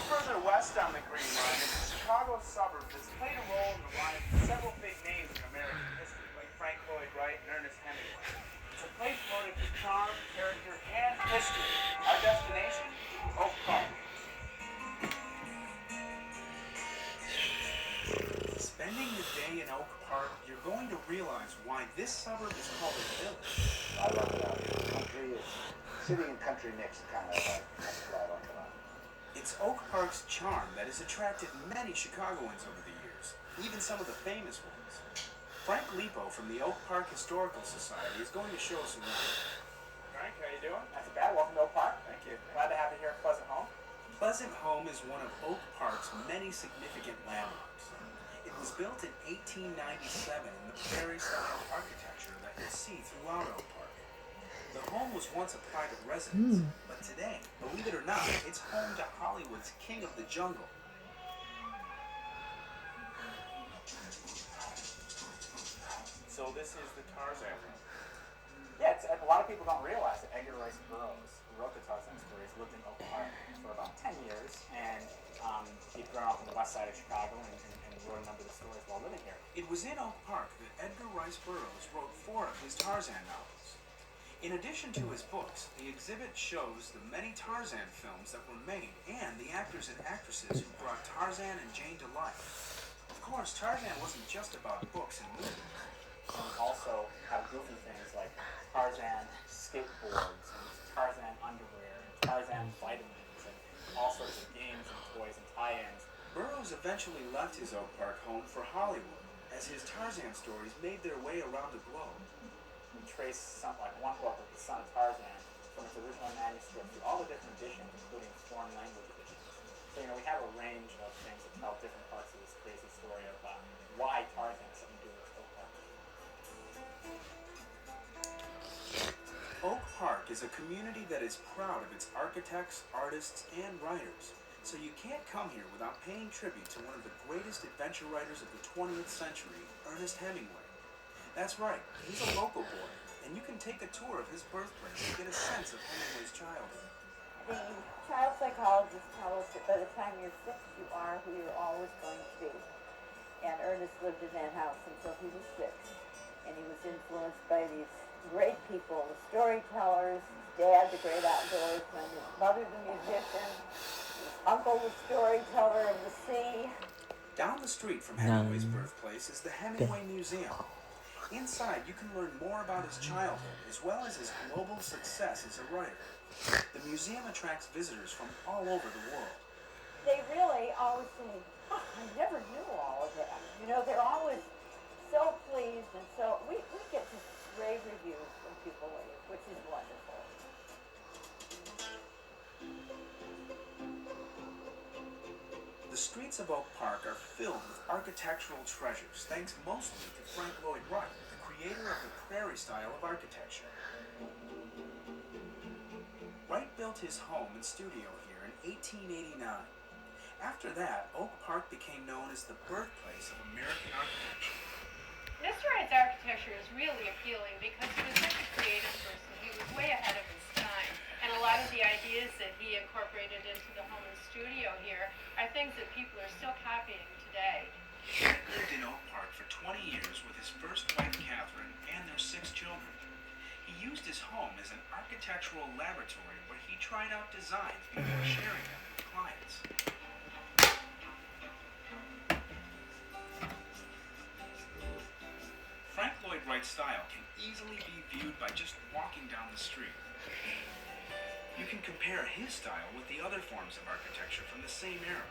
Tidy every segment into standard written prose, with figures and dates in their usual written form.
further west on the Green Line is a Chicago suburb that's played a role in the lives of several big names in American history, like Frank Lloyd Wright and Ernest Hemingway. It's a place loaded with charm, character, and history. Our destination? Oak Park. Spending the day in Oak Park, you're going to realize why this suburb is called a village. I love it out here. Country is city and country mixed kind of like. That's what I like about it. It's Oak Park's charm that has attracted many Chicagoans over the years, even some of the famous ones. Frank Lipo from the Oak Park Historical Society is going to show us around. Frank, how you doing? Not too bad. Welcome to Oak Park. Thank you. Glad to have you here at Pleasant Home. Pleasant Home is one of Oak Park's many significant landmarks. It was built in 1897 in the prairie-style architecture that you'll see throughout Oak Park. The home was once a private residence, but today, believe it or not, it's home to Hollywood's King of the Jungle. So this is the Tarzan room. Yeah, a lot of people don't realize that Edgar Rice Burroughs, who wrote the Tarzan stories, lived in Oak Park for about 10 years, and he'd grown up on the west side of Chicago and wrote a number of the stories while living here. It was in Oak Park that Edgar Rice Burroughs wrote 4 of his Tarzan novels. In addition to his books, the exhibit shows the many Tarzan films that were made and the actors and actresses who brought Tarzan and Jane to life. Of course, Tarzan wasn't just about books and movies. And we also have goofy things like Tarzan skateboards and Tarzan underwear and Tarzan vitamins and all sorts of games and toys and tie-ins. Burroughs eventually left his Oak Park home for Hollywood, as his Tarzan stories made their way around the globe. We trace like one book with the Son of Tarzan from its original manuscript through all the different editions, including foreign language editions. So, we have a range of things that tell different parts of this crazy story of why Tarzan has something to do with Oak Park. Oak Park is a community that is proud of its architects, artists, and writers. So you can't come here without paying tribute to one of the greatest adventure writers of the 20th century, Ernest Hemingway. That's right, he's a local boy, and you can take a tour of his birthplace to get a sense of Hemingway's childhood. The child psychologists tell us that by the time you're 6, you are who you're always going to be. And Ernest lived in that house until he was 6. And he was influenced by these great people, the storytellers, his dad, the great outdoorsman, his mother, the musician, his uncle, the storyteller of the sea. Down the street from Hemingway's birthplace is the Hemingway Museum. Inside, you can learn more about his childhood, as well as his global success as a writer. The museum attracts visitors from all over the world. They really always say, oh, I never knew all of that. They're always so pleased, and so we get to rave reviews from people, which is wonderful. The streets of Oak Park are filled with architectural treasures, thanks mostly to Frank Lloyd Wright, the creator of the prairie style of architecture. Wright built his home and studio here in 1889. After that, Oak Park became known as the birthplace of American architecture. Mr. Wright's architecture is really appealing because he was such a creative person. He was way ahead of his time. And a lot of the ideas that he incorporated into the home and studio here are things that people are still copying today. He lived in Oak Park for 20 years with his first wife, Catherine, and their 6 children. He used his home as an architectural laboratory where he tried out designs before sharing them with clients. Frank Lloyd Wright's style can easily be viewed by just walking down the street. You can compare his style with the other forms of architecture from the same era.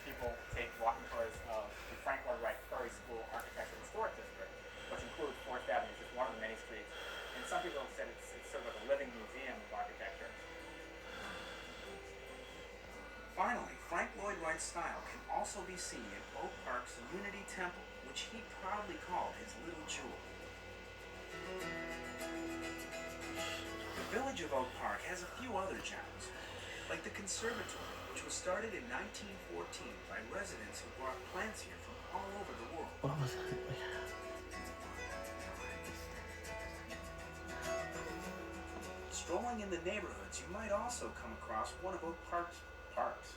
People take walking tours of the Frank Lloyd Wright Prairie School Architectural Historic District, which includes 4th Avenue, just one of the many streets. And some people have said it's sort of like a living museum of architecture. Finally, Frank Lloyd Wright's style can also be seen in Oak Park's Unity Temple, which he proudly called his little jewel. The village of Oak Park has a few other gems, like the conservatory, which was started in 1914 by residents who brought plants here from all over the world. What was that? Strolling in the neighborhoods, you might also come across one of Oak Park's parks.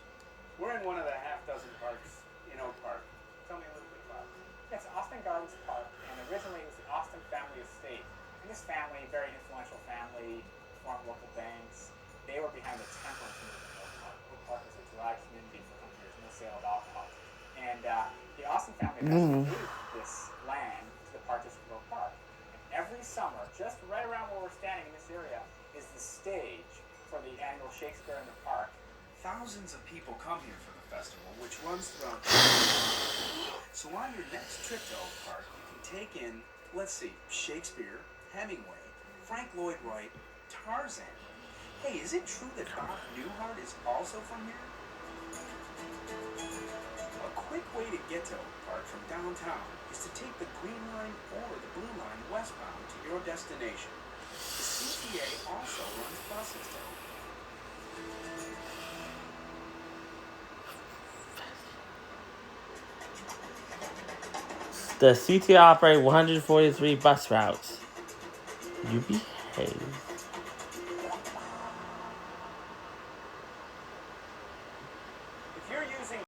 We're in one of the half dozen parks in Oak Park. Tell me a little bit about it. It's Austin Gardens Park, and originally it was the Austin family estate. And this family, very influential family, formed local banks. They were behind the temperance movement in Oak Park. Oak Park was a dry community for 100 years, no sale of alcohol. And the Austin family eventually gave this land to the Park District of Oak Park. And every summer, just right around where we're standing in this area, is the stage for the annual Shakespeare in the Park. Thousands of people come here for the festival, which runs throughout the year. So on your next trip to Oak Park, you can take in, let's see, Shakespeare, Hemingway, Frank Lloyd Wright, Tarzan. Hey, is it true that Bob Newhart is also from here? A quick way to get to Oak Park from downtown is to take the Green Line or the Blue Line westbound to your destination. The CTA also runs buses to Oak Park. The CTA operate 143 bus routes. You behave.